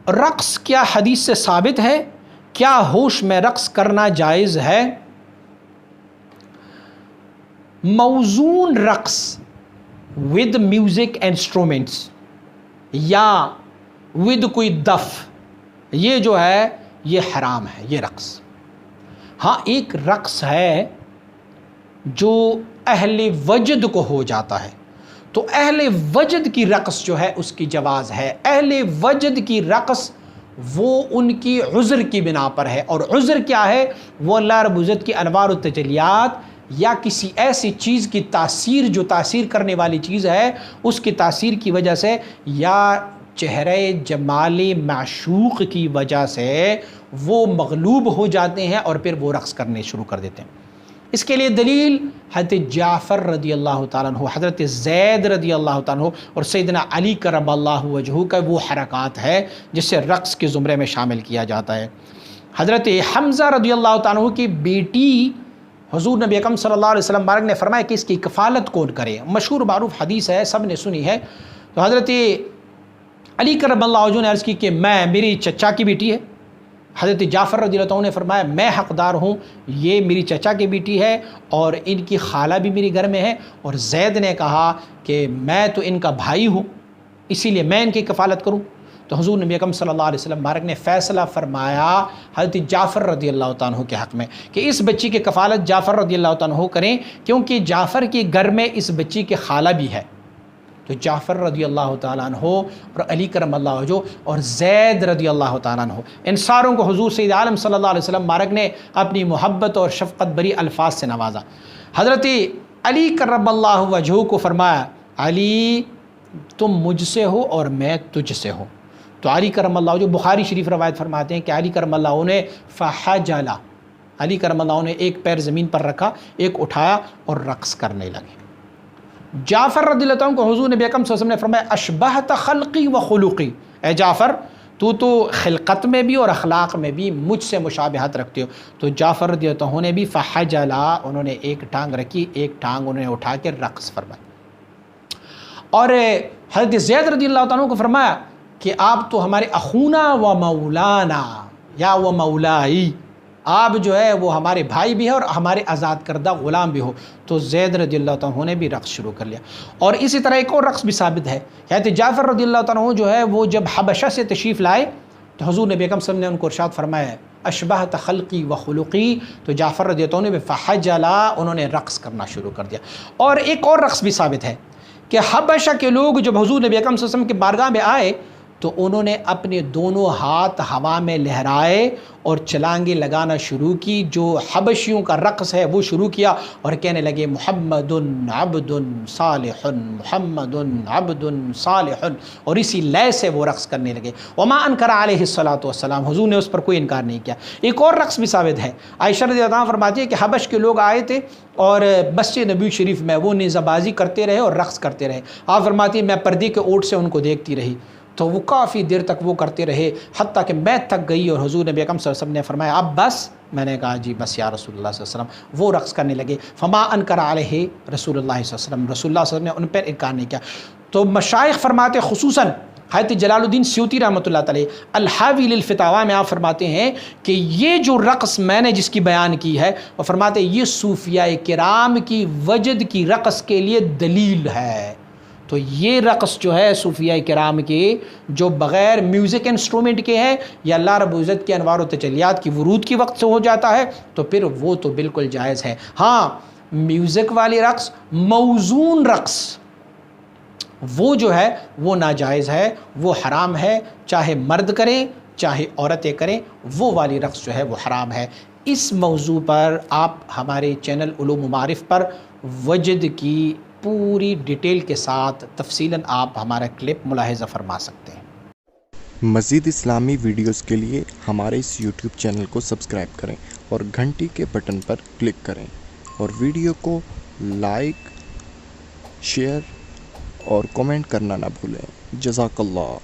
رقص کیا حدیث سے ثابت ہے؟ کیا ہوش میں رقص کرنا جائز ہے؟ موزون رقص ود میوزک انسٹرومنٹس یا ود کوئی دف، یہ جو ہے یہ حرام ہے، یہ رقص۔ ہاں ایک رقص ہے جو اہل وجد کو ہو جاتا ہے، تو اہل وجد کی رقص جو ہے اس کی جواز ہے۔ اہل وجد کی رقص وہ ان کی عذر کی بنا پر ہے، اور عذر کیا ہے؟ وہ اللہ رب العزت کی انوار و تجلیات یا کسی ایسی چیز کی تاثیر جو تاثیر کرنے والی چیز ہے، اس کی تاثیر کی وجہ سے یا چہرے جمال معشوق کی وجہ سے وہ مغلوب ہو جاتے ہیں اور پھر وہ رقص کرنے شروع کر دیتے ہیں۔ اس کے لیے دلیل حضرت جعفر رضی اللہ تعالیٰ عنہ، حضرت زید رضی اللہ تعالیٰ عنہ اور سیدنا علی کرم اللہ وجہہ کا وہ حرکات ہے جس سے رقص کے زمرے میں شامل کیا جاتا ہے۔ حضرت حمزہ رضی اللہ تعالیٰ عنہ کی بیٹی حضور نبی اکرم صلی اللہ علیہ وسلم مبارک نے فرمایا کہ اس کی کفالت کون کرے؟ مشہور معروف حدیث ہے، سب نے سنی ہے۔ تو حضرت علی کرم اللہ وجہہ نے عرض کی کہ میری چچا کی بیٹی ہے۔ حضرت جعفر رضی اللہ عنہ نے فرمایا میں حقدار ہوں، یہ میری چچا کی بیٹی ہے اور ان کی خالہ بھی میرے گھر میں ہے، اور زید نے کہا کہ میں تو ان کا بھائی ہوں اسی لیے میں ان کی کفالت کروں۔ تو حضور نبی اکرم صلی اللہ علیہ وسلم مبارک نے فیصلہ فرمایا حضرت جعفر رضی اللہ تعالیٰ عنہ کے حق میں کہ اس بچی کی کفالت جعفر رضی اللہ تعالیٰ عنہ کریں، کیونکہ جعفر کے گھر میں اس بچی کی خالہ بھی ہے۔ تو جعفر رضی اللہ تعالیٰ عنہ اور علی کرم اللہ وجہہ اور زید رضی اللہ تعالیٰ عنہ، ان ساروں کو حضور سید عالم صلی اللہ علیہ وسلم مبارک نے اپنی محبت اور شفقت بری الفاظ سے نوازا۔ حضرت علی کرم اللہ وجہہ کو فرمایا علی تم مجھ سے ہو اور میں تجھ سے ہوں۔ تو علی کرم اللہ وجہہ بخاری شریف روایت فرماتے ہیں کہ علی کرم اللہ نے فحجلا، علی کرم اللہ نے ایک پیر زمین پر رکھا، ایک اٹھایا اور رقص کرنے لگے۔ جعفر رضی اللہ عنہ کو حضور نبی اکرم صلی اللہ علیہ وسلم نے فرمایا اشبہت خلقی و خلقی، اے جعفر تو خلقت میں بھی اور اخلاق میں بھی مجھ سے مشابہت رکھتے ہو۔ تو جعفر رضی اللہ عنہ نے بھی فحجلا، انہوں نے ایک ٹانگ رکھی، ایک ٹانگ انہوں نے اٹھا کے رقص فرمایا۔ اور حضرت زید رضی اللہ عنہ کو فرمایا کہ آپ تو ہمارے اخونا و مولانا یا و مولائی، آپ جو ہے وہ ہمارے بھائی بھی ہے اور ہمارے آزاد کردہ غلام بھی ہو۔ تو زید رضی اللہ عنہ نے بھی رقص شروع کر لیا۔ اور اسی طرح ایک اور رقص بھی ثابت ہے، حضرت جعفر رضی اللہ عنہ جو ہے وہ جب حبشہ سے تشریف لائے تو حضور نبی اکرم صلی اللہ علیہ وسلم نے ان کو ارشاد فرمایا اشبہت خلقی و خلقی، تو جعفر رضی اللہ عنہ نے فحجلا، انہوں نے رقص کرنا شروع کر دیا۔ اور ایک اور رقص بھی ثابت ہے کہ حبشہ کے لوگ جب حضور نبی اکرم صلی اللہ علیہ وسلم کی بارگاہ میں آئے تو انہوں نے اپنے دونوں ہاتھ ہوا میں لہرائے اور چھلانگیں لگانا شروع کی، جو حبشیوں کا رقص ہے وہ شروع کیا اور کہنے لگے محمد عبد صالح، محمد عبد صالح، اور اسی لے سے وہ رقص کرنے لگے۔ وما انکر علیہ الصلاۃ والسلام، حضور نے اس پر کوئی انکار نہیں کیا۔ ایک اور رقص بھی ثابت ہے، عائشہ رضی اللہ عنہا فرماتی ہے کہ حبش کے لوگ آئے تھے اور مسجد نبوی شریف میں وہ نیزہ بازی کرتے رہے اور رقص کرتے رہے۔ آپ فرماتی ہیں میں پردے کے اوٹ سے ان کو دیکھتی رہی، تو وہ کافی دیر تک وہ کرتے رہے حتیٰ کہ میں تھک گئی، اور حضور نبی اکرم صلی اللہ علیہ وسلم نے فرمایا اب بس، میں نے کہا جی بس یا رسول اللہ صلی اللہ علیہ وسلم۔ وہ رقص کرنے لگے، فما انکر علیہ رسول اللہ صلی اللہ علیہ وسلم، رسول اللہ صلی اللہ علیہ وسلم نے ان پر انکار نہیں کیا۔ تو مشائخ فرماتے، خصوصاً حضرت جلال الدین سیوطی رحمۃ اللہ علیہ الحاوی للفتاوی میں آپ فرماتے ہیں کہ یہ جو رقص میں نے جس کی بیان کی ہے، وہ فرماتے ہیں یہ صوفیاء کرام کی وجد کی رقص کے لیے دلیل ہے۔ تو یہ رقص جو ہے صوفیاء کرام کے جو بغیر میوزک انسٹرومنٹ کے ہے یا اللہ رب العزت کے انوار و تجلیات کی ورود کی وقت سے ہو جاتا ہے تو پھر وہ تو بالکل جائز ہے۔ ہاں میوزک والی رقص، موزون رقص، وہ جو ہے وہ ناجائز ہے، وہ حرام ہے، چاہے مرد کریں چاہے عورتیں کریں، وہ والی رقص جو ہے وہ حرام ہے۔ اس موضوع پر آپ ہمارے چینل علوم و معارف پر وجد کی پوری ڈیٹیل کے ساتھ تفصیلاً آپ ہمارا کلپ ملاحظہ فرما سکتے ہیں۔ مزید اسلامی ویڈیوز کے لیے ہمارے اس یوٹیوب چینل کو سبسکرائب کریں اور گھنٹی کے بٹن پر کلک کریں، اور ویڈیو کو لائک، شیئر اور کمنٹ کرنا نہ بھولیں۔ جزاک اللہ۔